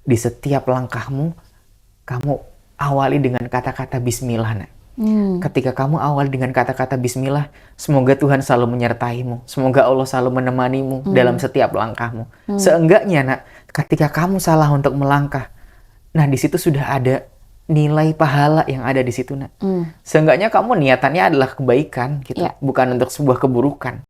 di setiap langkahmu, kamu awali dengan kata-kata bismillah, nak. Ketika kamu awali dengan kata-kata bismillah, semoga Tuhan selalu menyertaimu. Semoga Allah selalu menemanimu dalam setiap langkahmu. Seenggaknya, nak, ketika kamu salah untuk melangkah, nah di situ sudah ada nilai pahala yang ada di situ, nak. Seenggaknya kamu niatannya adalah kebaikan, gitu, Ya. bukan untuk sebuah keburukan.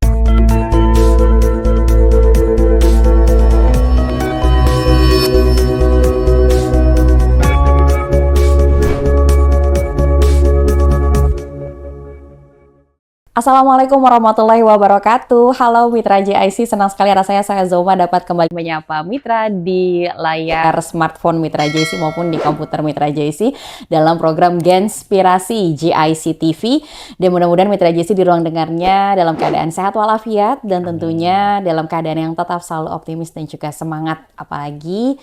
Assalamualaikum warahmatullahi wabarakatuh. Halo Mitra JIC, senang sekali rasanya saya Zoma dapat kembali menyapa Mitra di layar smartphone Mitra JIC maupun di komputer Mitra JIC dalam program Genspirasi JIC TV. Dan mudah-mudahan Mitra JIC di ruang dengarnya dalam keadaan sehat walafiat dan tentunya dalam keadaan yang tetap selalu optimis dan juga semangat. Apalagi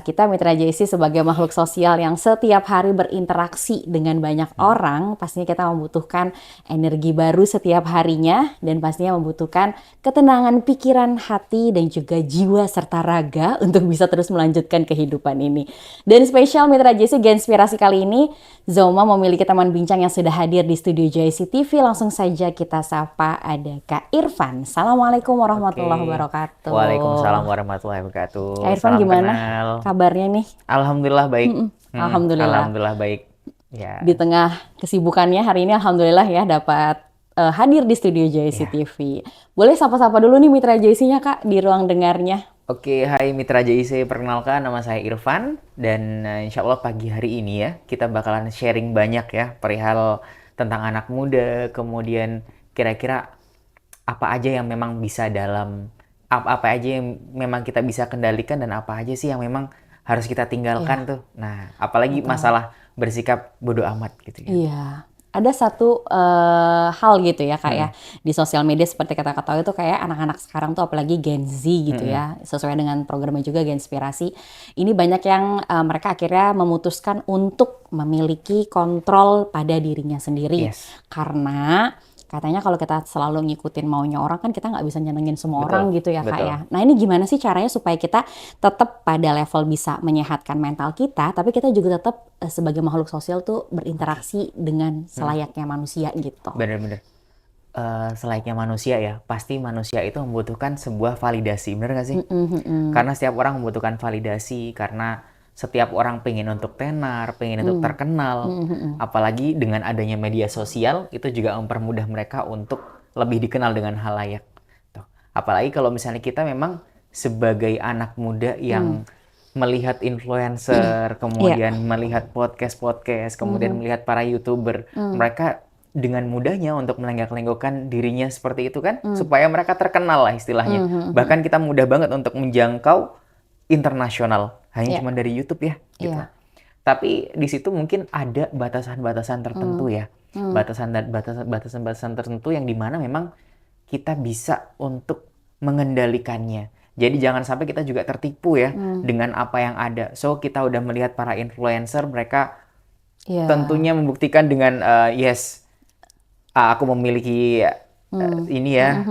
kita Mitra JIC sebagai makhluk sosial yang setiap hari berinteraksi dengan banyak orang, pastinya kita membutuhkan energi baru setiap harinya dan pastinya membutuhkan ketenangan pikiran, hati, dan juga jiwa serta raga untuk bisa terus melanjutkan kehidupan ini. Dan spesial Mitra JIC Genspirasi kali ini, Zoma memiliki teman bincang yang sudah hadir di studio JIC TV. Langsung saja kita sapa, ada Kak Irfan. Assalamualaikum warahmatullahi wabarakatuh. Waalaikumsalam warahmatullahi wabarakatuh. Kak Irfan, Salam gimana kenal. kabarnya nih? Alhamdulillah baik. Alhamdulillah. Alhamdulillah baik. Ya. Di tengah kesibukannya hari ini alhamdulillah ya dapat hadir di studio JIC Ya. TV. Boleh sapa-sapa dulu nih Mitra JIC-nya Kak di ruang dengarnya. Oke, hai Mitra JIC, perkenalkan nama saya Irfan dan insya Allah pagi hari ini ya kita bakalan sharing banyak ya perihal tentang anak muda, kemudian kira-kira apa aja yang memang bisa apa aja yang memang kita bisa kendalikan dan apa aja sih yang memang harus kita tinggalkan tuh. Nah, apalagi masalah bersikap bodoh amat gitu ya. Iya. Ada satu hal gitu ya Kak ya, di sosial media seperti kata ketahui itu kayak anak-anak sekarang tuh apalagi Gen Z gitu ya, sesuai dengan programnya juga Genspirasi. Ini banyak yang mereka akhirnya memutuskan untuk memiliki kontrol pada dirinya sendiri. Yes. Karena katanya kalau kita selalu ngikutin maunya orang kan kita nggak bisa nyenengin semua Betul, orang gitu ya Kak betul. ya. Nah ini gimana sih caranya supaya kita tetap pada level bisa menyehatkan mental kita, tapi kita juga tetap sebagai makhluk sosial tuh berinteraksi dengan selayaknya manusia gitu. Bener-bener. Selayaknya manusia ya, pasti manusia itu membutuhkan sebuah validasi, bener gak sih? Karena setiap orang membutuhkan validasi, karena setiap orang pengen untuk tenar, pengen untuk terkenal, apalagi dengan adanya media sosial, itu juga mempermudah mereka untuk lebih dikenal dengan halayak. Tuh. Apalagi kalau misalnya kita memang sebagai anak muda yang melihat influencer, kemudian melihat podcast-podcast, kemudian melihat para YouTuber, mereka dengan mudahnya untuk melenggak-lenggokkan dirinya seperti itu kan, supaya mereka terkenal lah istilahnya. Bahkan kita mudah banget untuk menjangkau internasional, hanya cuma dari YouTube ya, gitu. Tapi di situ mungkin ada batasan-batasan tertentu ya, batasan-batasan tertentu yang dimana memang kita bisa untuk mengendalikannya. Jadi jangan sampai kita juga tertipu ya dengan apa yang ada. So kita udah melihat para influencer, mereka tentunya membuktikan dengan aku memiliki ini ya,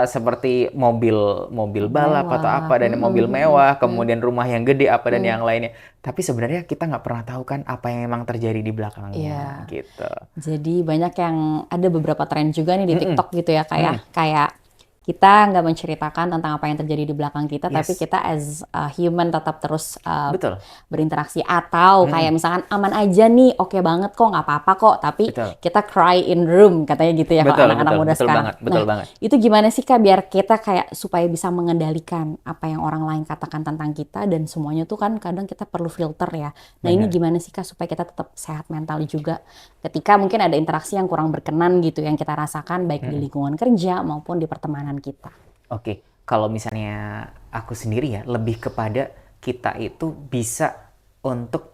seperti mobil balap atau apa dan mobil mewah, kemudian rumah yang gede apa dan yang lainnya. Tapi sebenarnya kita nggak pernah tahu kan apa yang memang terjadi di belakangnya gitu. Jadi banyak yang ada beberapa tren juga nih di TikTok gitu ya kayak kita nggak menceritakan tentang apa yang terjadi di belakang kita, tapi kita as a human tetap terus Betul. berinteraksi. Atau kayak misalkan aman aja nih, oke banget kok, nggak apa-apa kok, tapi kita cry in room, katanya gitu ya kalau anak-anak muda sekarang. Betul banget. Itu gimana sih Kak biar kita kayak supaya bisa mengendalikan apa yang orang lain katakan tentang kita, dan semuanya tuh kan kadang kita perlu filter ya. Nah ini gimana sih Kak supaya kita tetap sehat mental juga ketika mungkin ada interaksi yang kurang berkenan gitu yang kita rasakan baik di lingkungan kerja maupun di pertemanan kita. Oke, kalau misalnya aku sendiri ya, lebih kepada kita itu bisa untuk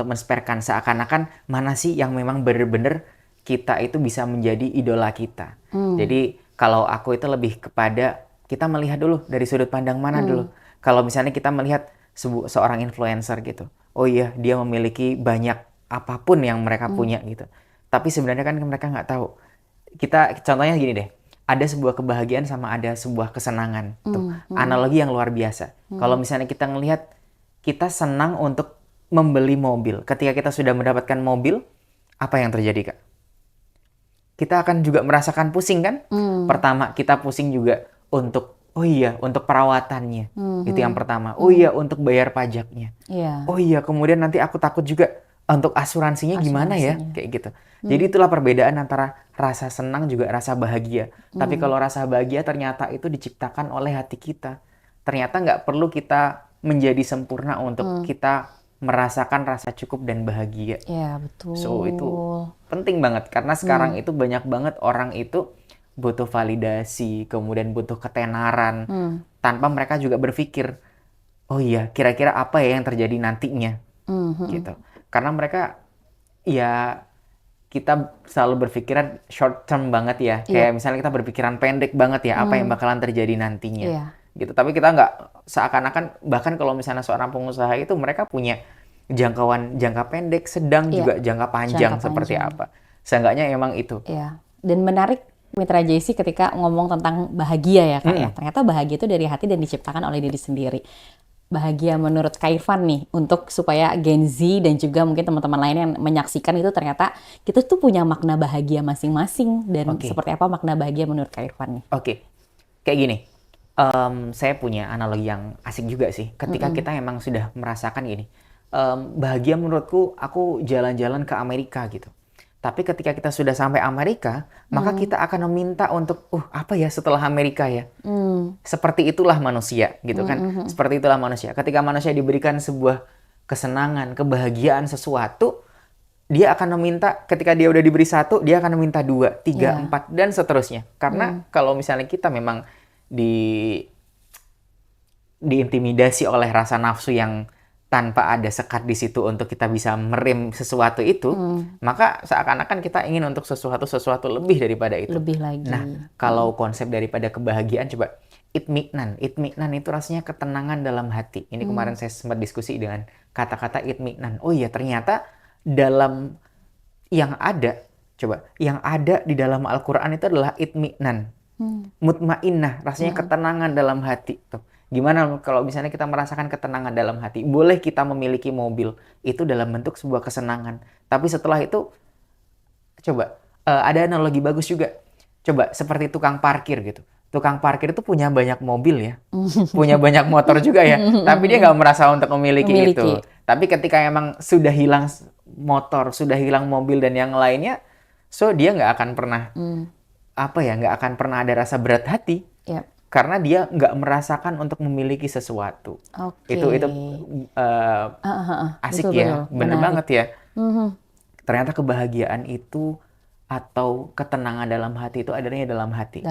mensperkan seakan-akan mana sih yang memang benar-benar kita itu bisa menjadi idola kita. Jadi kalau aku itu lebih kepada kita melihat dulu dari sudut pandang mana dulu. Kalau misalnya kita melihat seorang influencer gitu, oh iya dia memiliki banyak apapun yang mereka punya gitu. Tapi sebenarnya kan mereka nggak tahu. Kita contohnya gini deh, ada sebuah kebahagiaan sama ada sebuah kesenangan. Tuh, analogi yang luar biasa. Kalau misalnya kita ngelihat, kita senang untuk membeli mobil. Ketika kita sudah mendapatkan mobil, apa yang terjadi, Kak? Kita akan juga merasakan pusing kan? Pertama, kita pusing juga untuk, oh iya, untuk perawatannya. Itu yang pertama. Oh iya, untuk bayar pajaknya. Iya. Oh iya, kemudian nanti aku takut juga untuk asuransinya gimana ya? Kayak gitu. Jadi itulah perbedaan antara rasa senang juga rasa bahagia. Tapi kalau rasa bahagia ternyata itu diciptakan oleh hati kita. Ternyata nggak perlu kita menjadi sempurna untuk kita merasakan rasa cukup dan bahagia. Iya, betul. So itu penting banget karena sekarang itu banyak banget orang itu butuh validasi, kemudian butuh ketenaran, tanpa mereka juga berpikir, oh iya, kira-kira apa ya yang terjadi nantinya, gitu. Karena mereka, ya kita selalu berpikiran short term banget ya, kayak misalnya kita berpikiran pendek banget ya, apa yang bakalan terjadi nantinya, gitu. Tapi kita nggak seakan-akan, bahkan kalau misalnya seorang pengusaha itu mereka punya jangkauan jangka pendek, sedang juga jangka panjang seperti apa. Seenggaknya emang itu. Iya. Dan menarik Mitra JC ketika ngomong tentang bahagia ya Kak ya. Ternyata bahagia itu dari hati dan diciptakan oleh diri sendiri. Bahagia menurut Kak Irfan nih, untuk supaya Gen Z dan juga mungkin teman-teman lain yang menyaksikan itu ternyata kita tuh punya makna bahagia masing-masing. Dan seperti apa makna bahagia menurut Kak Irfan nih? Oke, kayak gini. Saya punya analogi yang asik juga sih. Ketika kita emang sudah merasakan gini, bahagia menurutku, aku jalan-jalan ke Amerika gitu. Tapi ketika kita sudah sampai Amerika, maka kita akan meminta untuk, apa ya setelah Amerika ya? Seperti itulah manusia, gitu kan? Seperti itulah manusia. Ketika manusia diberikan sebuah kesenangan, kebahagiaan sesuatu, dia akan meminta, ketika dia udah diberi satu, dia akan meminta 2, 3, 4, dan seterusnya. Karena kalau misalnya kita memang diintimidasi oleh rasa nafsu yang tanpa ada sekat di situ untuk kita bisa merem sesuatu itu, maka seakan-akan kita ingin untuk sesuatu lebih daripada itu. Lebih lagi. Nah, kalau konsep daripada kebahagiaan, coba itmi'nan. Itmi'nan itu rasanya ketenangan dalam hati. Ini kemarin saya sempat diskusi dengan kata-kata itmi'nan. Oh iya, ternyata dalam yang ada di dalam Al-Quran itu adalah itmi'nan. Mutmainnah, rasanya ketenangan dalam hati. Tuh. Gimana kalau misalnya kita merasakan ketenangan dalam hati? Boleh kita memiliki mobil, itu dalam bentuk sebuah kesenangan. Tapi setelah itu, coba, ada analogi bagus juga. Coba, seperti tukang parkir gitu. Tukang parkir itu punya banyak mobil ya. Punya banyak motor juga ya. Tapi dia nggak merasa untuk memiliki itu. Tapi ketika emang sudah hilang motor, sudah hilang mobil dan yang lainnya, so dia nggak akan pernah, nggak akan pernah ada rasa berat hati. Karena dia nggak merasakan untuk memiliki sesuatu. Itu asik ya, bener banget ya. Ternyata kebahagiaan itu atau ketenangan dalam hati itu adanya dalam hati.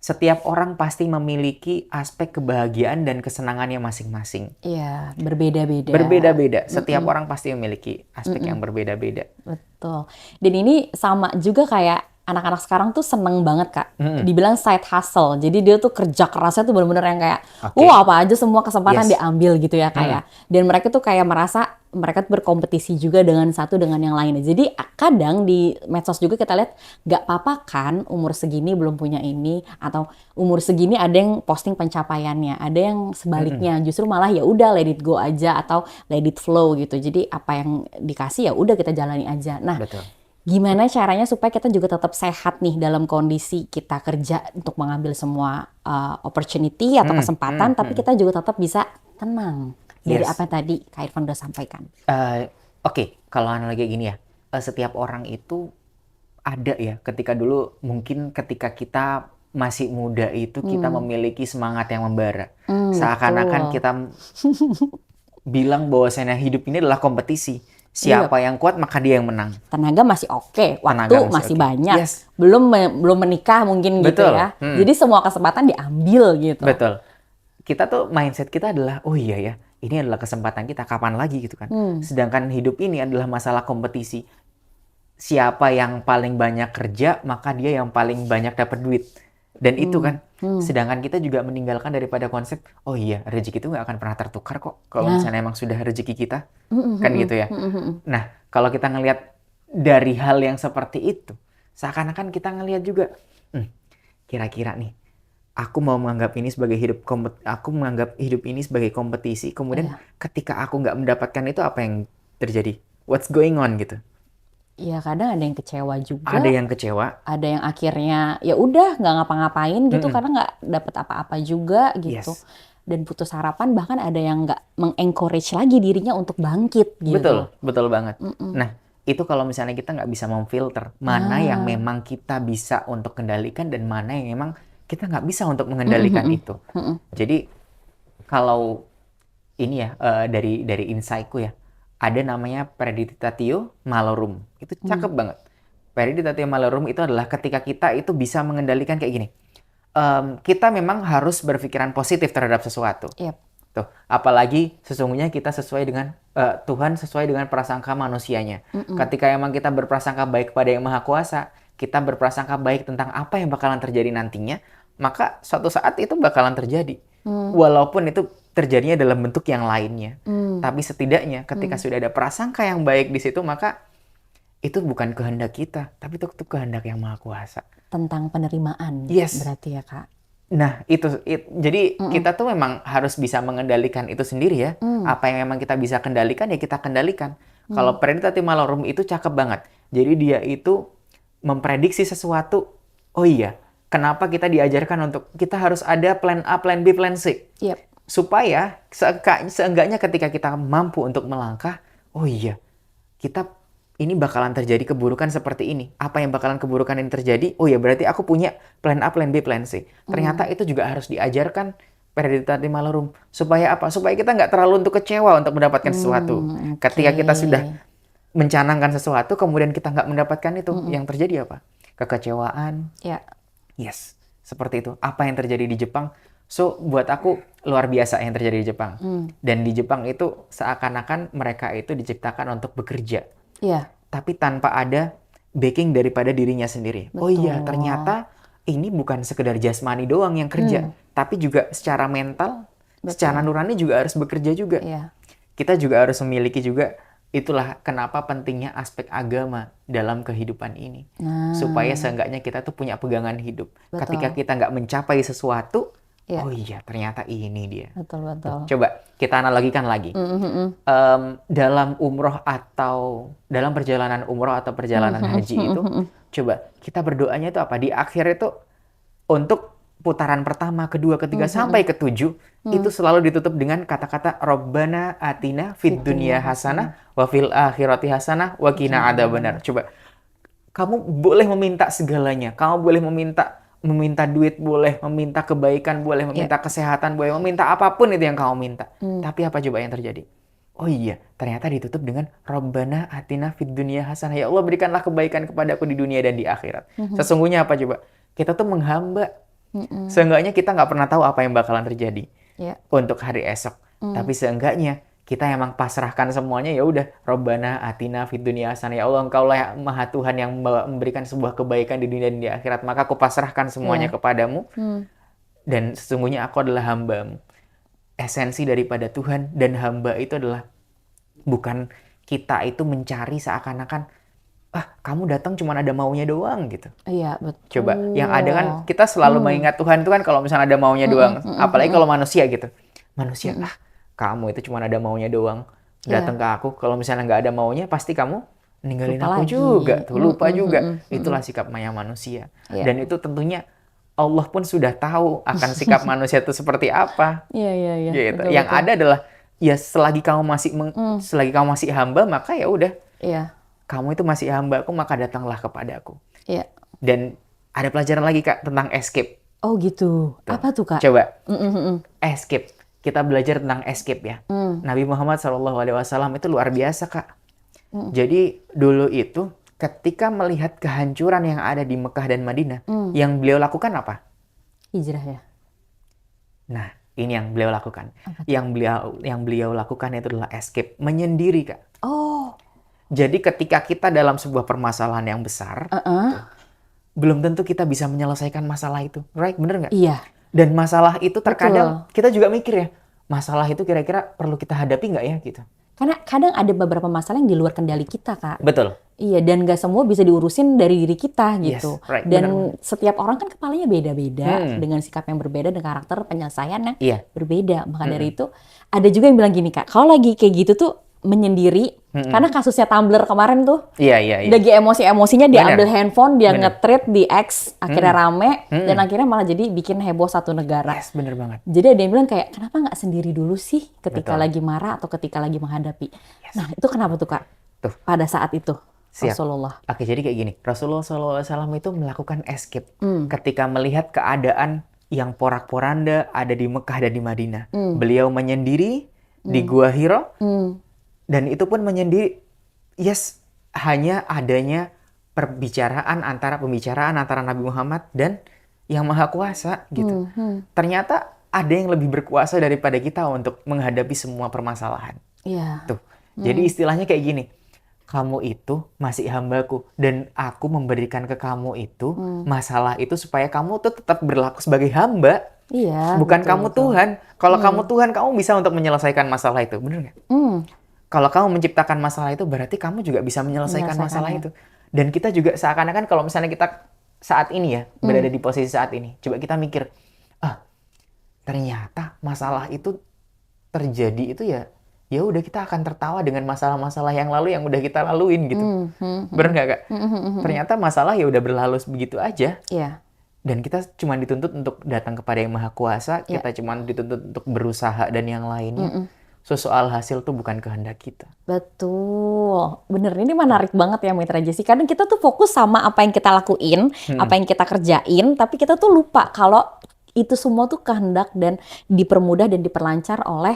Setiap orang pasti memiliki aspek kebahagiaan dan kesenangannya masing-masing. Iya, berbeda-beda. Berbeda-beda. Setiap orang pasti memiliki aspek yang berbeda-beda. Betul. Dan ini sama juga kayak anak-anak sekarang tuh seneng banget Kak, dibilang side hustle. Jadi dia tuh kerja kerasnya tuh bener-bener yang kayak, apa aja semua kesempatan diambil gitu ya Kak ya. Dan mereka tuh kayak merasa mereka tuh berkompetisi juga dengan satu dengan yang lainnya. Jadi kadang di medsos juga kita lihat, gak apa-apa kan umur segini belum punya ini, atau umur segini ada yang posting pencapaiannya, ada yang sebaliknya justru malah ya udah let it go aja atau let it flow gitu. Jadi apa yang dikasih ya udah kita jalani aja. Nah, gimana caranya supaya kita juga tetap sehat nih dalam kondisi kita kerja untuk mengambil semua opportunity atau kesempatan, tapi kita juga tetap bisa tenang dari apa yang tadi Kak Irfan udah sampaikan. Kalau analogi gini ya, setiap orang itu ada ya, ketika dulu mungkin ketika kita masih muda itu kita memiliki semangat yang membara. Seakan-akan kita bilang bahwasanya hidup ini adalah kompetisi. Siapa yang kuat maka dia yang menang. Tenaga masih oke, waktu masih banyak. Belum menikah mungkin gitu ya. Jadi semua kesempatan diambil gitu. Betul. Kita tuh mindset kita adalah, oh iya ya, ini adalah kesempatan kita, kapan lagi gitu kan. Sedangkan hidup ini adalah masalah kompetisi. Siapa yang paling banyak kerja, maka dia yang paling banyak dapat duit. Dan itu kan, sedangkan kita juga meninggalkan daripada konsep, oh iya, rezeki itu nggak akan pernah tertukar kok, kalau misalnya emang sudah rezeki kita, kan gitu ya. Nah, kalau kita ngelihat dari hal yang seperti itu, seakan-akan kita ngelihat juga, kira-kira nih, aku mau menganggap ini sebagai aku menganggap hidup ini sebagai kompetisi, kemudian Iya. ketika aku nggak mendapatkan itu, apa yang terjadi? What's going on gitu? Iya, kadang ada yang kecewa juga, Ada yang kecewa, ada yang akhirnya ya udah nggak ngapa-ngapain gitu mm-mm, karena nggak dapet apa-apa juga gitu. yes, Dan putus harapan, bahkan ada yang nggak mengencourage lagi dirinya untuk bangkit gitu. betul, betul banget. Mm-mm. Nah, itu kalau misalnya kita nggak bisa memfilter mana yang Nah, memang kita bisa untuk kendalikan dan mana yang memang kita nggak bisa untuk mm-mm, mengendalikan mm-mm, itu. mm-mm. Jadi kalau ini ya, dari insight-ku ya, ada namanya preditatio malorum. Itu Hmm. cakep banget. Preditatio malorum itu adalah ketika kita itu bisa mengendalikan kayak gini. Kita memang harus berpikiran positif terhadap sesuatu. Yep. Tuh, apalagi sesungguhnya kita sesuai dengan Tuhan sesuai dengan prasangka manusianya. Mm-mm. Ketika emang kita berprasangka baik kepada Yang Maha Kuasa, kita berprasangka baik tentang apa yang bakalan terjadi nantinya, maka suatu saat itu bakalan terjadi. Hmm. Walaupun itu terjadinya dalam bentuk yang lainnya. Hmm. Tapi setidaknya ketika sudah ada prasangka yang baik di situ, maka itu bukan kehendak kita, tapi itu kehendak Yang Maha Kuasa. Tentang penerimaan Yes. berarti ya Kak. Nah, jadi Mm-mm. kita tuh memang harus bisa mengendalikan itu sendiri ya. Apa yang memang kita bisa kendalikan, ya kita kendalikan. Kalau predictive malorum itu cakep banget. Jadi dia itu memprediksi sesuatu. Oh iya, kenapa kita diajarkan untuk kita harus ada plan A, plan B, plan C. Yep. Supaya seenggaknya ketika kita mampu untuk melangkah, oh iya, kita ini bakalan terjadi keburukan seperti ini. Apa yang bakalan keburukan ini terjadi? Oh ya, berarti aku punya plan A, plan B, plan C. Ternyata itu juga harus diajarkan predicative malorum. Supaya apa? Supaya kita nggak terlalu untuk kecewa untuk mendapatkan sesuatu. Ketika kita sudah mencanangkan sesuatu, kemudian kita nggak mendapatkan itu, yang terjadi apa? Kekecewaan. Ya. Yes, seperti itu. Apa yang terjadi di Jepang? So, buat aku luar biasa yang terjadi di Jepang. Dan di Jepang itu seakan-akan mereka itu diciptakan untuk bekerja. Iya. Tapi tanpa ada backing daripada dirinya sendiri. Oh iya, Betul. ternyata ini bukan sekedar jasmani doang yang kerja. Tapi juga secara mental, secara nurani juga harus bekerja juga. Iya. Kita juga harus memiliki juga, itulah kenapa pentingnya aspek agama dalam kehidupan ini. Nah, Supaya seenggaknya kita tuh punya pegangan hidup. Betul. Ketika kita nggak mencapai sesuatu, Iya. oh iya ternyata ini dia. betul. Coba kita analogikan lagi. Dalam umroh atau dalam perjalanan umroh atau perjalanan haji itu, coba kita berdoanya itu apa? Di akhir itu untuk putaran pertama, kedua, ketiga, sampai ke-7, itu selalu ditutup dengan kata-kata Rabbana atina fid dunya hasanah wa fil akhirati hasanah wa qina adzabannar. Coba kamu boleh meminta segalanya. Kamu boleh meminta duit, boleh meminta kebaikan, boleh meminta kesehatan, boleh meminta apapun itu yang kamu minta. Tapi apa coba yang terjadi? Oh iya, ternyata ditutup dengan Rabbana atina fid dunya hasanah. Ya Allah, berikanlah kebaikan kepadaku di dunia dan di akhirat. Sesungguhnya apa coba? Kita tuh menghamba. Seenggaknya kita nggak pernah tahu apa yang bakalan terjadi untuk hari esok. Tapi seenggaknya kita emang pasrahkan semuanya, ya udah, Rabbana atina fid dunya hasanah. Ya Allah, Engkaulah yang Maha Tuhan yang memberikan sebuah kebaikan di dunia dan di akhirat. Maka aku pasrahkan semuanya kepadamu. Dan sesungguhnya aku adalah hamba-Mu. Esensi daripada Tuhan dan hamba itu adalah bukan kita itu mencari seakan-akan kamu datang cuma ada maunya doang gitu. Iya, betul. Coba, yang ada kan kita selalu mengingat Tuhan itu kan kalau misalnya ada maunya doang. Apalagi kalau manusia gitu. Manusia, kamu itu cuma ada maunya doang. Datang ke aku, kalau misalnya nggak ada maunya, pasti kamu ninggalin Lupa aku lagi. juga. Tuh, lupa juga. Itulah sikap maya manusia. Iya. Dan itu tentunya Allah pun sudah tahu akan sikap manusia itu seperti apa. Iya. Gitu. Betul, Yang betul. ada adalah, ya selagi kamu masih hamba, maka ya udah. Iya. Kamu itu masih hambaku, maka datanglah kepadaku. Iya. Dan ada pelajaran lagi Kak tentang escape. Oh gitu. Apa tuh Kak? Coba, escape. Kita belajar tentang escape ya. Nabi Muhammad SAW itu luar biasa Kak. Jadi dulu itu ketika melihat kehancuran yang ada di Mekah dan Madinah, yang beliau lakukan apa? Hijrah ya. Nah, ini yang beliau lakukan. Yang beliau lakukan itu adalah escape, menyendiri Kak. Oh. Jadi ketika kita dalam sebuah permasalahan yang besar, belum tentu kita bisa menyelesaikan masalah itu. Right? Bener nggak? Iya. Dan masalah itu terkadang kita juga mikir ya, masalah itu kira-kira perlu kita hadapi nggak ya gitu. Karena kadang ada beberapa masalah yang di luar kendali kita, Kak. Betul. Iya, dan nggak semua bisa diurusin dari diri kita Yes, gitu. right. Dan setiap orang kan kepalanya beda-beda, Hmm. dengan sikap yang berbeda, dan karakter penyelesaiannya Iya. berbeda. Maka dari itu, ada juga yang bilang gini, Kak, kalau lagi kayak gitu tuh menyendiri, karena kasusnya Tumblr kemarin tuh, Iya. lagi emosi-emosinya dia ambil handphone, dia Bener. nge-tweet di X, akhirnya rame, dan akhirnya malah jadi bikin heboh satu negara. Yes, bener banget. Jadi ada yang bilang kayak, kenapa nggak sendiri dulu sih ketika Betul. lagi marah atau ketika lagi menghadapi. Nah, itu kenapa tuh, Kak? Tuh. Pada saat itu, Siap. Rasulullah. Oke, jadi kayak gini. Rasulullah SAW itu melakukan escape ketika melihat keadaan yang porak-poranda ada di Mekah dan di Madinah. Beliau menyendiri di Gua Hira, dan itu pun menyendiri, hanya adanya pembicaraan antara Nabi Muhammad dan Yang Maha Kuasa gitu. Ternyata ada yang lebih berkuasa daripada kita untuk menghadapi semua permasalahan. Iya. Tuh. Jadi istilahnya kayak gini. Kamu itu masih hambaku dan aku memberikan ke kamu itu masalah itu supaya kamu tuh tetap berlaku sebagai hamba. Iya. Bukan betul, kamu betul. Tuhan. Kalau kamu Tuhan, kamu bisa untuk menyelesaikan masalah itu. Bener nggak? Kalau kamu menciptakan masalah itu, berarti kamu juga bisa menyelesaikan masalah itu. Dan kita juga seakan-akan kalau misalnya kita saat ini ya, berada di posisi saat ini. Coba kita mikir, ternyata masalah itu terjadi itu ya udah kita akan tertawa dengan masalah-masalah yang lalu yang udah kita laluin gitu. Bener nggak, Kak? Ternyata masalah ya udah berlalu begitu aja. Iya. Dan kita cuma dituntut untuk datang kepada Yang Maha Kuasa, kita cuma dituntut untuk berusaha dan yang lainnya. Soal hasil tuh bukan kehendak kita. Betul. Bener, ini menarik banget ya Mitra Jessy. Kadang kita tuh fokus sama apa yang kita lakuin, apa yang kita kerjain, tapi kita tuh lupa kalau itu semua tuh kehendak dan dipermudah dan diperlancar oleh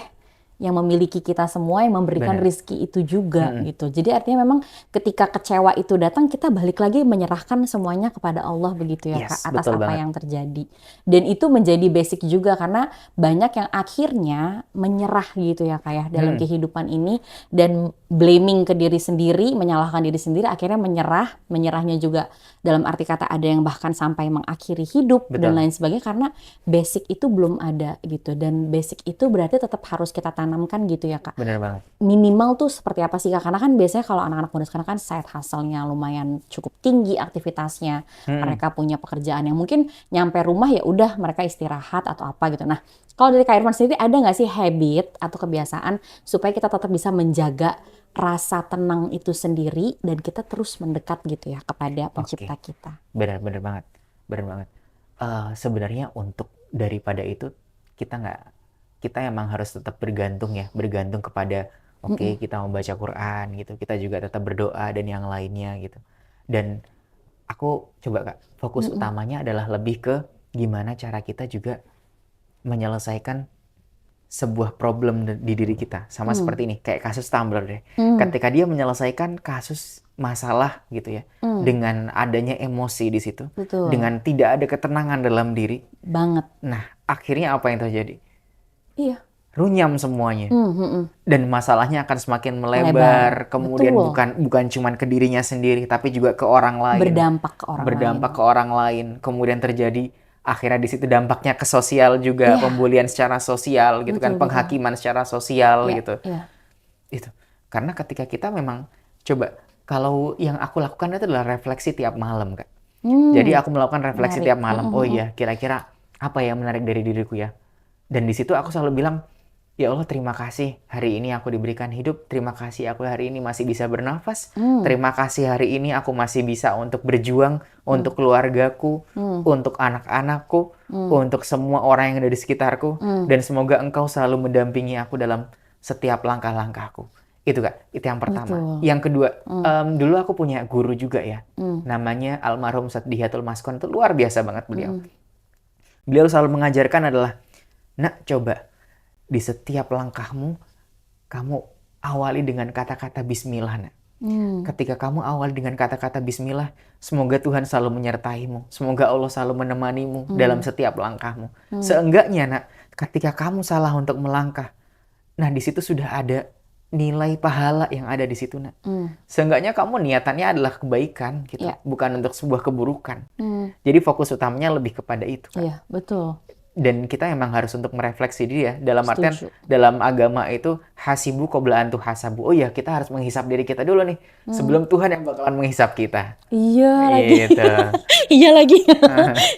yang memiliki kita semua, yang memberikan rizki itu juga gitu. Jadi artinya memang ketika kecewa itu datang, kita balik lagi menyerahkan semuanya kepada Allah begitu ya, Yes, Kak, atas betul apa banget. yang terjadi. Dan itu menjadi basic juga karena banyak yang akhirnya menyerah gitu ya, Kak, ya, dalam kehidupan ini dan blaming ke diri sendiri, menyalahkan diri sendiri, akhirnya menyerahnya juga dalam arti kata ada yang bahkan sampai mengakhiri hidup dan lain sebagainya karena basic itu belum ada gitu. Dan basic itu berarti tetap harus kita tanamkan gitu ya, Kak. Bener banget. Minimal tuh seperti apa sih, Kak? Karena kan biasanya kalau anak-anak muda sekarang kan side hustle-nya lumayan cukup tinggi aktivitasnya. Mereka punya pekerjaan yang mungkin nyampe rumah ya udah mereka istirahat atau apa gitu. Nah, kalau dari Kak Irfan sendiri ada nggak sih habit atau kebiasaan supaya kita tetap bisa menjaga rasa tenang itu sendiri dan kita terus mendekat gitu ya kepada pencipta kita? Bener banget. Sebenarnya untuk daripada itu kita emang harus tetap bergantung kepada kita membaca Quran gitu, kita juga tetap berdoa dan yang lainnya gitu. Dan aku coba, Kak, fokus utamanya adalah lebih ke gimana cara kita juga menyelesaikan sebuah problem di diri kita. Sama seperti ini, kayak kasus Tumblr deh. Ketika dia menyelesaikan kasus masalah gitu ya, dengan adanya emosi di situ, Betul. dengan tidak ada ketenangan dalam diri. Banget. Nah, akhirnya apa yang terjadi? Iya. Runyam semuanya. Dan masalahnya akan semakin melebar. Kemudian bukan cuma ke dirinya sendiri, tapi juga ke orang lain. Berdampak ke orang lain. Kemudian terjadi akhirnya di situ dampaknya ke sosial juga, pembulian secara sosial gitu kan, penghakiman secara sosial gitu. Itu. Karena ketika kita memang coba, kalau yang aku lakukan itu adalah refleksi tiap malam, Kak. Jadi aku melakukan refleksi tiap malam. Oh iya, kira-kira apa yang menarik dari diriku ya? Dan di situ aku selalu bilang, ya Allah, terima kasih hari ini aku diberikan hidup. Terima kasih aku hari ini masih bisa bernafas. Terima kasih hari ini aku masih bisa untuk berjuang untuk keluargaku, untuk anak-anakku, untuk semua orang yang ada di sekitarku. Dan semoga Engkau selalu mendampingi aku dalam setiap langkah-langkahku. Itu, Kak, itu yang pertama. Betul. Yang kedua, dulu aku punya guru juga ya. Namanya almarhum Ustadz Dihiatul Maskon. Itu luar biasa banget beliau. Beliau selalu mengajarkan adalah, nak, coba di setiap langkahmu, kamu awali dengan kata-kata bismillah, nak. Ketika kamu awali dengan kata-kata bismillah, semoga Tuhan selalu menyertaimu. Semoga Allah selalu menemanimu dalam setiap langkahmu. Seenggaknya, nak, ketika kamu salah untuk melangkah, nah di situ sudah ada nilai pahala yang ada di situ, nak. Seenggaknya kamu niatannya adalah kebaikan gitu, bukan untuk sebuah keburukan. Jadi fokus utamanya lebih kepada itu, Kak. Iya, betul. Dan kita emang harus untuk merefleksi diri ya. Dalam artian, dalam agama itu hasibu qabla an tuhasabu. Oh ya, kita harus menghisap diri kita dulu nih sebelum Tuhan yang bakalan menghisap kita. Iya lagi. Gitu. Iya lagi.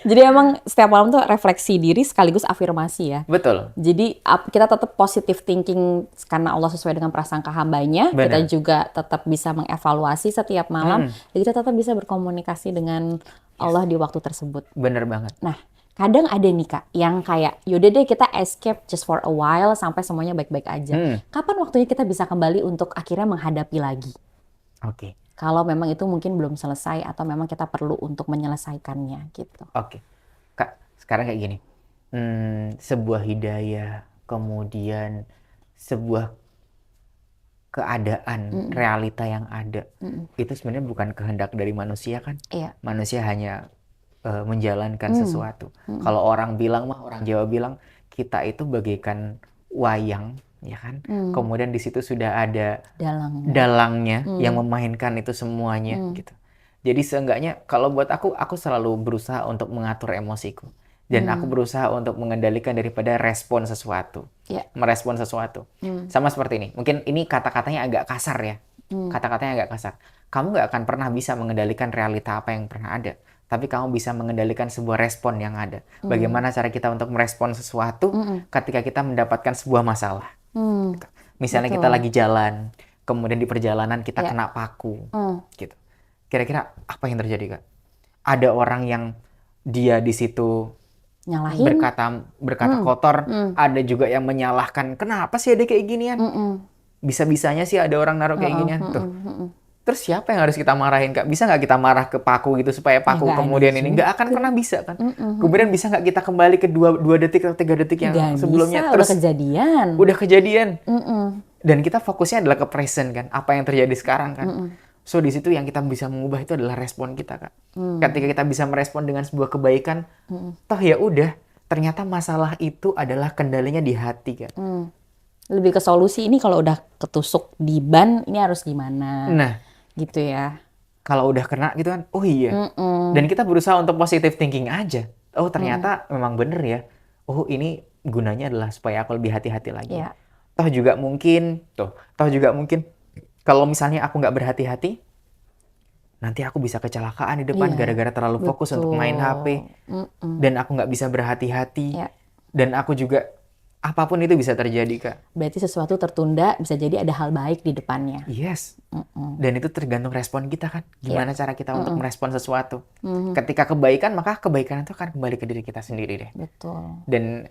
Jadi emang setiap malam tuh refleksi diri sekaligus afirmasi ya. Betul. Jadi kita tetap positive thinking karena Allah sesuai dengan prasangka hambanya. Benar. Kita juga tetap bisa mengevaluasi setiap malam. Dan kita tetap bisa berkomunikasi dengan Allah di waktu tersebut. Bener banget. Nah, kadang ada nih Kak, yang kayak yaudah deh kita escape just for a while sampai semuanya baik-baik aja. Kapan waktunya kita bisa kembali untuk akhirnya menghadapi lagi? Oke. Kalau memang itu mungkin belum selesai atau memang kita perlu untuk menyelesaikannya gitu. Oke. Kak, sekarang kayak gini. Sebuah hidayah, kemudian sebuah keadaan, realita yang ada, itu sebenarnya bukan kehendak dari manusia kan? Iya. Manusia hanya menjalankan sesuatu. Kalau orang bilang mah, orang Jawa bilang, kita itu bagaikan wayang, ya kan? Kemudian di situ sudah ada dalangnya yang memainkan itu semuanya, gitu. Jadi seenggaknya kalau buat aku selalu berusaha untuk mengatur emosiku. Dan aku berusaha untuk mengendalikan daripada respon sesuatu. Merespon sesuatu. Sama seperti ini. Mungkin ini kata-katanya agak kasar ya. Kata-katanya agak kasar. Kamu nggak akan pernah bisa mengendalikan realita apa yang pernah ada. Tapi kamu bisa mengendalikan sebuah respon yang ada. Bagaimana cara kita untuk merespon sesuatu ketika kita mendapatkan sebuah masalah. Misalnya kita lagi jalan, kemudian di perjalanan kita kena paku. Gitu. Kira-kira apa yang terjadi, Kak? Ada orang yang dia di situ nyalahin, berkata kotor, ada juga yang menyalahkan, kenapa sih ada kayak ginian? Bisa-bisanya sih ada orang naruh kayak ginian. Tuh. Terus siapa yang harus kita marahin, Kak? Bisa nggak kita marah ke paku gitu supaya paku kemudian ini? Nggak akan pernah bisa kan? Kemudian bisa nggak kita kembali ke 2 detik atau 3 detik yang sebelumnya? Bisa, terus udah kejadian. Dan kita fokusnya adalah ke present kan, apa yang terjadi sekarang kan. So di situ yang kita bisa mengubah itu adalah respon kita, Kak. Ketika kita bisa merespon dengan sebuah kebaikan, toh ya udah, ternyata masalah itu adalah kendalinya di hati, Kak. Lebih ke solusi, ini kalau udah ketusuk di ban, ini harus gimana? Nah, gitu ya. Kalau udah kena gitu kan, oh iya. Dan kita berusaha untuk positive thinking aja. Oh ternyata memang bener ya. Oh ini gunanya adalah supaya aku lebih hati-hati lagi. Toh juga mungkin kalau misalnya aku nggak berhati-hati, nanti aku bisa kecelakaan di depan gara-gara terlalu fokus untuk main HP. Dan aku nggak bisa berhati-hati. Dan aku juga, apapun itu bisa terjadi, Kak. Berarti sesuatu tertunda, bisa jadi ada hal baik di depannya. Yes. Dan itu tergantung respon kita kan. Gimana cara kita untuk merespon sesuatu. Ketika kebaikan, maka kebaikan itu akan kembali ke diri kita sendiri deh. Betul. Dan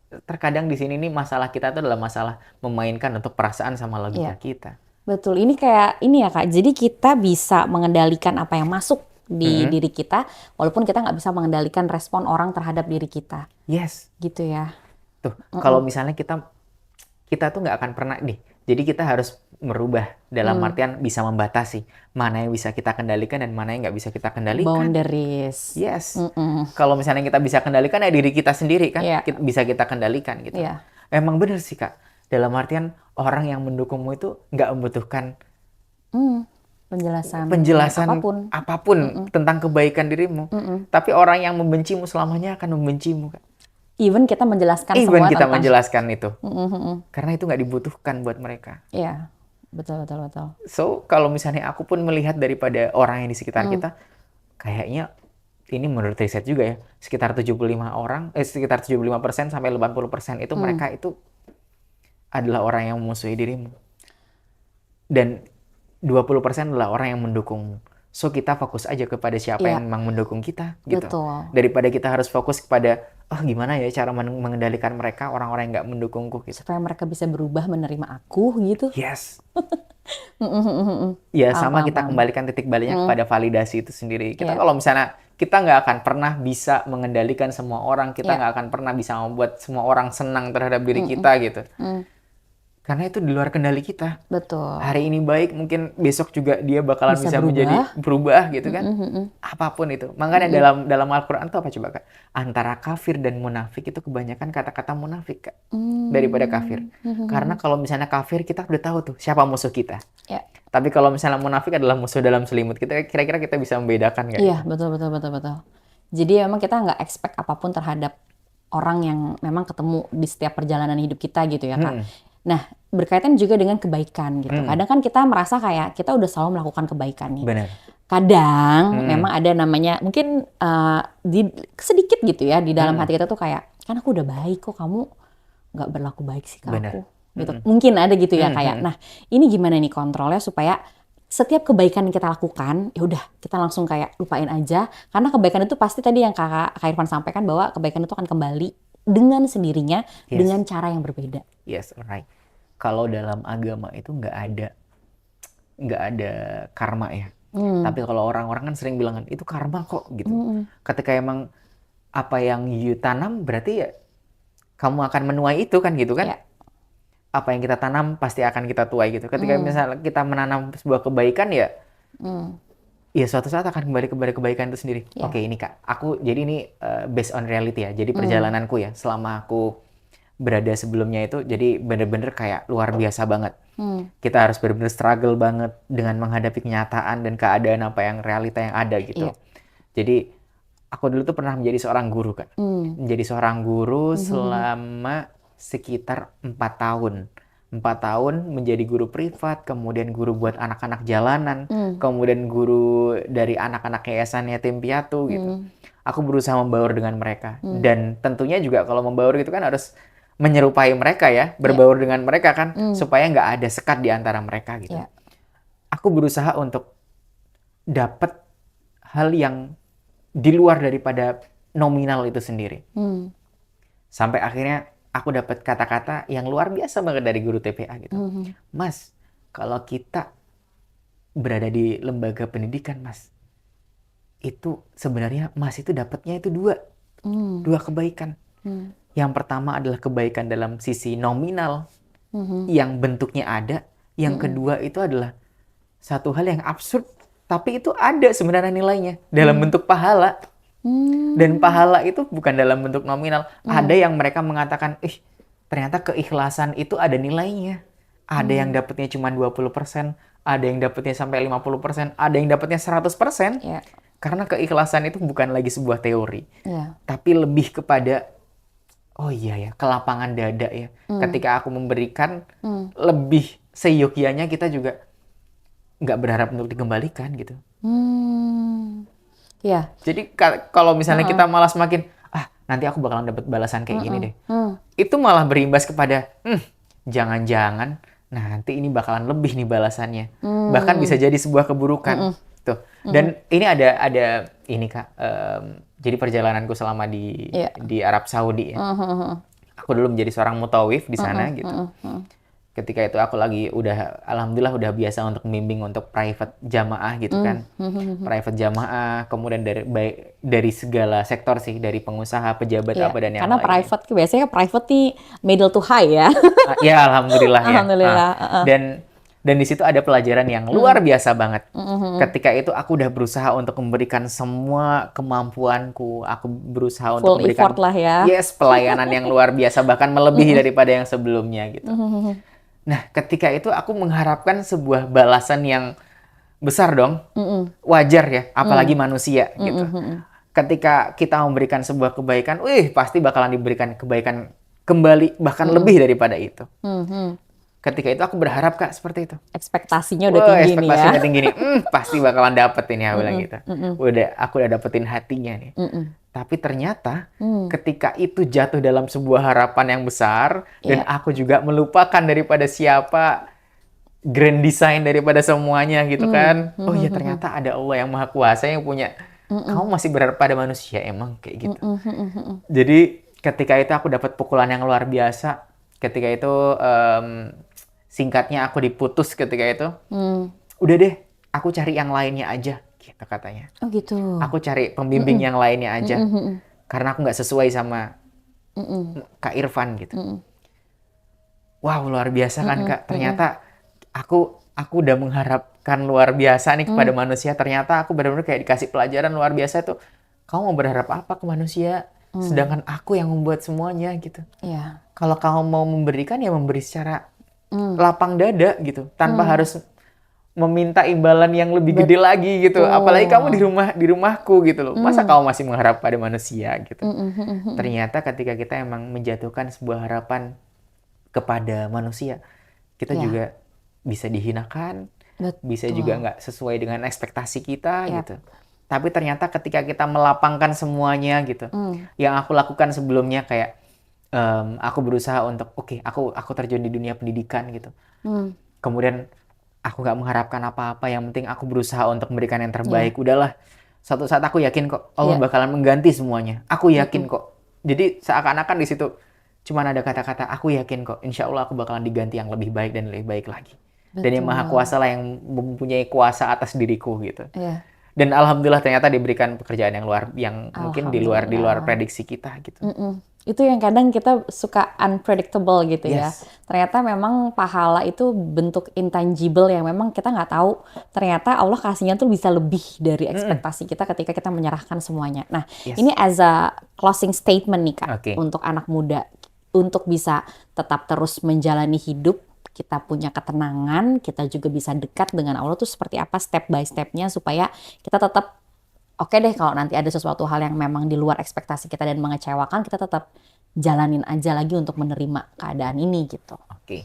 terkadang di sini nih masalah kita itu adalah masalah memainkan untuk perasaan sama logika kita. Betul. Ini kayak ini ya, Kak. Jadi kita bisa mengendalikan apa yang masuk di diri kita, walaupun kita nggak bisa mengendalikan respon orang terhadap diri kita. Yes. Gitu ya. Tuh, kalau misalnya kita tuh nggak akan pernah nih. Jadi kita harus merubah dalam artian bisa membatasi mana yang bisa kita kendalikan dan mana yang nggak bisa kita kendalikan. Boundaries. Yes. Kalau misalnya kita bisa kendalikan ya diri kita sendiri kan, bisa kita kendalikan gitu. Emang bener sih, Kak. Dalam artian orang yang mendukungmu itu nggak membutuhkan penjelasan apapun tentang kebaikan dirimu. Tapi orang yang membencimu selamanya akan membencimu, Kak. Even kita menjelaskan menjelaskan itu. Karena itu nggak dibutuhkan buat mereka. Iya, betul. So, kalau misalnya aku pun melihat daripada orang yang di sekitar kita, kayaknya ini menurut riset juga ya, sekitar 75% sampai 80% itu mereka itu adalah orang yang memusuhi dirimu. Dan 20% adalah orang yang mendukungmu. So kita fokus aja kepada siapa yang memang mendukung kita gitu. Betul. Daripada kita harus fokus kepada gimana ya cara mengendalikan mereka, orang-orang yang nggak mendukungku gitu. Supaya mereka bisa berubah menerima aku gitu. Yes. Ya sama kita kembalikan titik baliknya kepada validasi itu sendiri. Kita kalau misalnya kita nggak akan pernah bisa mengendalikan semua orang, kita nggak akan pernah bisa membuat semua orang senang terhadap diri kita gitu. Karena itu di luar kendali kita. Betul. Hari ini baik, mungkin besok juga dia bakalan bisa menjadi berubah gitu kan. Apapun itu. Makanya dalam Al-Quran itu apa coba, Kak? Antara kafir dan munafik itu kebanyakan kata-kata munafik, Kak. Daripada kafir. Karena kalau misalnya kafir kita udah tahu tuh siapa musuh kita. Tapi kalau misalnya munafik adalah musuh dalam selimut kita, kira-kira kita bisa membedakan nggak? Iya, betul. Jadi memang kita nggak expect apapun terhadap orang yang memang ketemu di setiap perjalanan hidup kita gitu ya, Kak. Nah, berkaitan juga dengan kebaikan gitu. Kadang kan kita merasa kayak kita udah selalu melakukan kebaikan nih. Benar. Kadang memang ada namanya mungkin sedikit gitu ya di dalam hati kita tuh kayak, kan aku udah baik kok, kamu nggak berlaku baik sih ke Benar. aku. Gitu. Mungkin ada gitu ya kayak. Nah, ini gimana nih kontrolnya supaya setiap kebaikan yang kita lakukan, ya udah kita langsung kayak lupain aja, karena kebaikan itu pasti tadi yang Kak Irfan sampaikan bahwa kebaikan itu akan kembali dengan sendirinya dengan cara yang berbeda. Yes, alright. Kalau dalam agama itu nggak ada karma ya. Tapi kalau orang-orang kan sering bilang itu karma kok gitu. Ketika emang apa yang you tanam berarti ya kamu akan menuai itu kan gitu kan. Ya. Apa yang kita tanam pasti akan kita tuai gitu. Ketika misalnya kita menanam sebuah kebaikan ya, ya suatu saat akan kembali kepada kebaikan itu sendiri. Ya. Oke, ini Kak, jadi ini based on reality ya. Jadi perjalananku ya selama aku berada sebelumnya itu, jadi bener-bener kayak luar biasa banget. Kita harus bener-bener struggle banget dengan menghadapi kenyataan dan keadaan apa yang realita yang ada gitu. Iya. Jadi aku dulu tuh pernah menjadi seorang guru Kak. Menjadi seorang guru selama sekitar 4 tahun. 4 tahun menjadi guru privat, kemudian guru buat anak-anak jalanan, kemudian guru dari anak-anak yayasan yatim piatu gitu. Aku berusaha membaur dengan mereka. Dan tentunya juga kalau membaur gitu kan harus menyerupai mereka ya, berbaur dengan mereka kan, supaya nggak ada sekat di antara mereka gitu. Yeah. Aku berusaha untuk dapat hal yang di luar daripada nominal itu sendiri. Sampai akhirnya aku dapat kata-kata yang luar biasa banget dari guru TPA gitu. Mas, kalau kita berada di lembaga pendidikan, Mas, itu sebenarnya Mas itu dapatnya itu dua kebaikan. Yang pertama adalah kebaikan dalam sisi nominal, yang bentuknya ada. Yang kedua itu adalah satu hal yang absurd, tapi itu ada sebenarnya nilainya dalam bentuk pahala. Dan pahala itu bukan dalam bentuk nominal. Ada yang mereka mengatakan, ternyata keikhlasan itu ada nilainya. Ada yang dapatnya cuma 20%, ada yang dapatnya sampai 50%, ada yang dapatnya 100%. Yeah. Karena keikhlasan itu bukan lagi sebuah teori. Yeah. Tapi lebih kepada, oh iya ya, kelapangan dada ya. Ketika aku memberikan, lebih seyogyanya kita juga nggak berharap untuk dikembalikan gitu. Ya. Jadi kalau misalnya kita malah semakin, nanti aku bakalan dapat balasan kayak gini deh. Itu malah berimbas kepada, jangan-jangan nanti ini bakalan lebih nih balasannya. Bahkan bisa jadi sebuah keburukan. Tuh. Dan ini ada ini Kak, jadi perjalananku selama di Arab Saudi ya. Aku dulu menjadi seorang mutawif di sana gitu. Ketika itu aku lagi alhamdulillah udah biasa untuk membimbing untuk private jamaah gitu kan. Private jamaah, kemudian dari segala sektor sih, dari pengusaha, pejabat apa dan yang karena lain. Private biasanya private nih middle to high ya. Ya alhamdulillah ya. Alhamdulillah. Dan di situ ada pelajaran yang luar biasa banget. Ketika itu aku udah berusaha untuk memberikan semua kemampuanku. Aku berusaha untuk memberikan effort lah ya. Yes, pelayanan yang luar biasa, bahkan melebihi daripada yang sebelumnya gitu. Nah, ketika itu aku mengharapkan sebuah balasan yang besar dong. Wajar ya, apalagi manusia gitu. Ketika kita memberikan sebuah kebaikan, pasti bakalan diberikan kebaikan kembali, bahkan lebih daripada itu. Ketika itu aku berharap Kak seperti itu. Ekspektasinya udah tinggi nih ya. Ekspektasinya tinggi nih. Pasti bakalan dapet ini aku bilang gitu. Aku udah dapetin hatinya nih. Tapi ternyata ketika itu jatuh dalam sebuah harapan yang besar dan aku juga melupakan daripada siapa grand design daripada semuanya gitu kan. Oh ya ternyata ada Allah yang Maha Kuasa yang punya. Kamu masih berharap pada manusia emang kayak gitu. Jadi ketika itu aku dapat pukulan yang luar biasa. Ketika itu singkatnya aku diputus ketika itu. Udah deh, aku cari yang lainnya aja, gitu katanya. Oh gitu. Aku cari pembimbing yang lainnya aja. Karena aku nggak sesuai sama Kak Irfan gitu. Wow, luar biasa kan Kak. Ternyata aku udah mengharapkan luar biasa nih kepada manusia. Ternyata aku benar-benar kayak dikasih pelajaran luar biasa itu. Kamu mau berharap apa ke manusia? Sedangkan aku yang membuat semuanya gitu. Iya. Kalau kamu mau memberikan ya memberi secara lapang dada gitu, tanpa harus meminta imbalan yang lebih gede lagi gitu. Apalagi kamu di rumahku gitu loh. Masa kamu masih mengharap pada manusia gitu. Ternyata ketika kita emang menjatuhkan sebuah harapan kepada manusia. Kita Ya, juga bisa dihinakan, bisa juga betul. nggak sesuai dengan ekspektasi kita Ya. gitu. Tapi ternyata ketika kita melapangkan semuanya gitu, Hmm. yang aku lakukan sebelumnya kayak aku berusaha untuk oke, aku terjun di dunia pendidikan gitu. Hmm. Kemudian aku nggak mengharapkan apa-apa, yang penting aku berusaha untuk memberikan yang Ya. terbaik. Udahlah, suatu saat aku yakin kok Allah Ya. bakalan mengganti semuanya. Aku yakin Mm-mm. kok. Jadi seakan-akan di situ cuman ada kata-kata aku yakin kok. Insya Allah aku bakalan diganti yang lebih baik dan lebih baik lagi. Dan yang maha Betul. kuasa lah yang mempunyai kuasa atas diriku gitu. Ya. Dan alhamdulillah ternyata diberikan pekerjaan yang mungkin di luar Alhamdulillah. prediksi kita gitu. Mm-mm. Itu yang kadang kita suka unpredictable gitu ya. Yes. Ternyata memang pahala itu bentuk intangible yang memang kita nggak tahu. Ternyata Allah kasihnya tuh bisa lebih dari Mm-mm. ekspektasi kita ketika kita menyerahkan semuanya. Nah, ini Yes. as a closing statement nih Kak, Oke. untuk anak muda. Untuk bisa tetap terus menjalani hidup, kita punya ketenangan, kita juga bisa dekat dengan Allah tuh seperti apa step by stepnya supaya kita tetap oke deh kalau nanti ada sesuatu hal yang memang di luar ekspektasi kita dan mengecewakan, kita tetap jalanin aja lagi untuk menerima keadaan ini gitu. Oke.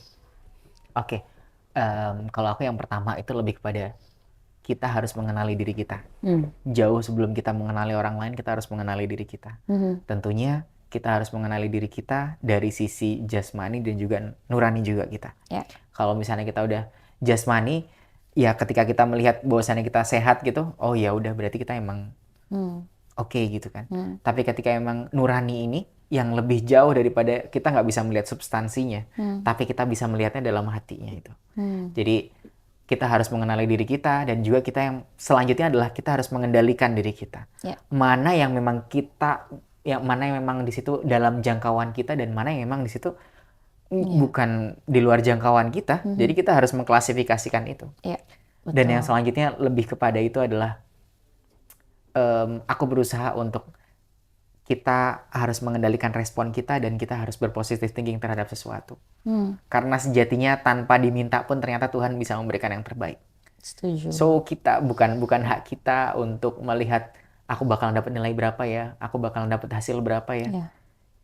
Oke. Kalau aku yang pertama itu lebih kepada kita harus mengenali diri kita. Jauh sebelum kita mengenali orang lain, kita harus mengenali diri kita. Tentunya kita harus mengenali diri kita dari sisi jasmani dan juga nurani juga kita. Ya. Kalau misalnya kita udah jasmani, ya ketika kita melihat bahwasannya kita sehat gitu, oh ya udah berarti kita emang oke gitu kan. Tapi ketika emang nurani ini yang lebih jauh daripada kita nggak bisa melihat substansinya, tapi kita bisa melihatnya dalam hatinya itu. Jadi kita harus mengenali diri kita dan juga kita yang selanjutnya adalah kita harus mengendalikan diri kita. Ya. Mana yang memang mana yang memang di situ dalam jangkauan kita dan mana yang memang di situ bukan di luar jangkauan kita. Jadi kita harus mengklasifikasikan itu. Ya, Dan yang betul. selanjutnya lebih kepada itu adalah aku berusaha untuk kita harus mengendalikan respon kita dan kita harus berpositif thinking terhadap sesuatu. Karena sejatinya tanpa diminta pun ternyata Tuhan bisa memberikan yang terbaik. Setuju. So kita bukan hak kita untuk melihat aku bakalan dapat nilai berapa ya, aku bakalan dapat hasil berapa ya. Ya.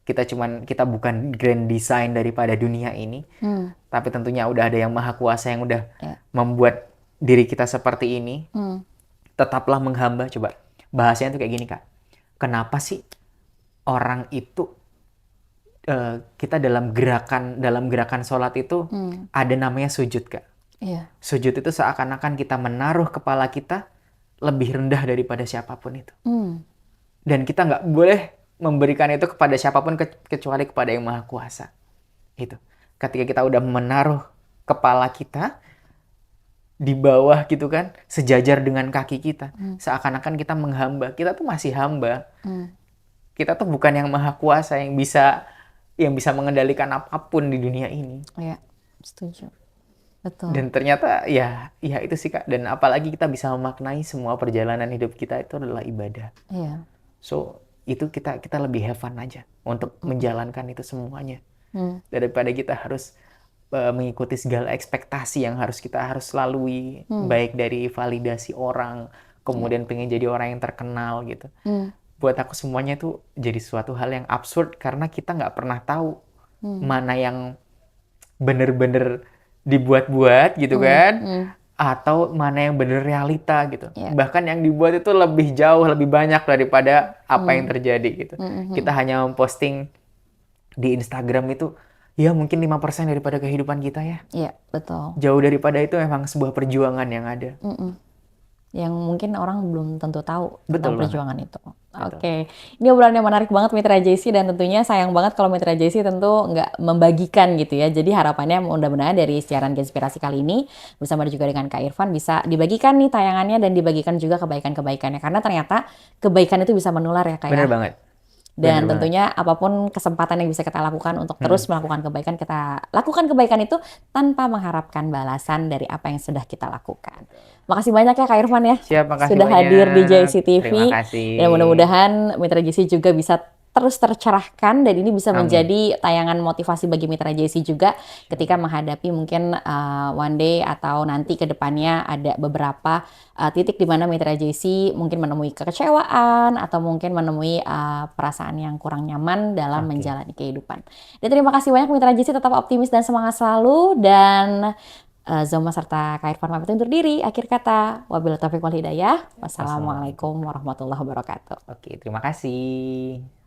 Kita bukan grand design daripada dunia ini, tapi tentunya udah ada yang maha kuasa yang udah Ya. membuat diri kita seperti ini. Tetaplah menghamba. Coba bahasanya tuh kayak gini Kak. Kenapa sih orang itu kita dalam gerakan sholat itu ada namanya sujud Kak. Iya. Sujud itu seakan-akan kita menaruh kepala kita lebih rendah daripada siapapun itu. Dan kita nggak boleh memberikan itu kepada siapapun kecuali kepada yang maha kuasa. Itu. Ketika kita udah menaruh kepala kita di bawah gitu kan, sejajar dengan kaki kita, seakan-akan kita menghamba. Kita tuh masih hamba. Kita tuh bukan yang maha kuasa yang bisa mengendalikan apapun di dunia ini. Iya, setuju. Betul. Dan ternyata ya itu sih Kak. Dan apalagi kita bisa memaknai semua perjalanan hidup kita itu adalah ibadah. Iya. So itu kita lebih have fun aja untuk menjalankan itu semuanya. Daripada kita harus mengikuti segala ekspektasi yang kita harus lalui, baik dari validasi orang, kemudian pengen jadi orang yang terkenal gitu. Buat aku semuanya itu jadi suatu hal yang absurd karena kita nggak pernah tahu mana yang bener-bener dibuat-buat gitu kan, atau mana yang bener realita gitu. Yeah. Bahkan yang dibuat itu lebih jauh, lebih banyak daripada apa yang terjadi gitu. Kita hanya memposting di Instagram itu ya mungkin 5% daripada kehidupan kita ya. Iya, betul. Jauh daripada itu memang sebuah perjuangan yang ada. Yang mungkin orang belum tentu tahu tentang perjuangan itu. Oke. Ini obrolan yang menarik banget Mitra JC dan tentunya sayang banget kalau Mitra JC tentu nggak membagikan gitu ya. Jadi harapannya mudah-mudahan dari siaran Inspirasi kali ini bersama juga dengan Kak Irfan bisa dibagikan nih tayangannya dan dibagikan juga kebaikan-kebaikannya. Karena ternyata kebaikan itu bisa menular ya Kak. Bener banget. Dan tentunya apapun kesempatan yang bisa kita lakukan untuk terus melakukan kebaikan, kita lakukan kebaikan itu tanpa mengharapkan balasan dari apa yang sudah kita lakukan. Makasih banyak ya Kak Irfan ya. Siap, makasih sudah banyak. hadir di JC TV. Terima kasih. Dan mudah-mudahan Mitra JC juga bisa terus tercerahkan dan ini bisa Amin. menjadi tayangan motivasi bagi Mitra JC juga ketika menghadapi mungkin one day atau nanti ke depannya ada beberapa titik di mana Mitra JC mungkin menemui kekecewaan atau mungkin menemui perasaan yang kurang nyaman dalam Oke. menjalani kehidupan. Dan terima kasih banyak Mitra JC, tetap optimis dan semangat selalu, dan Zoma serta Kak Irfan pamit undur diri. Akhir kata, wabillahi taufiq wal hidayah. Wassalamualaikum warahmatullahi wabarakatuh. Oke, terima kasih.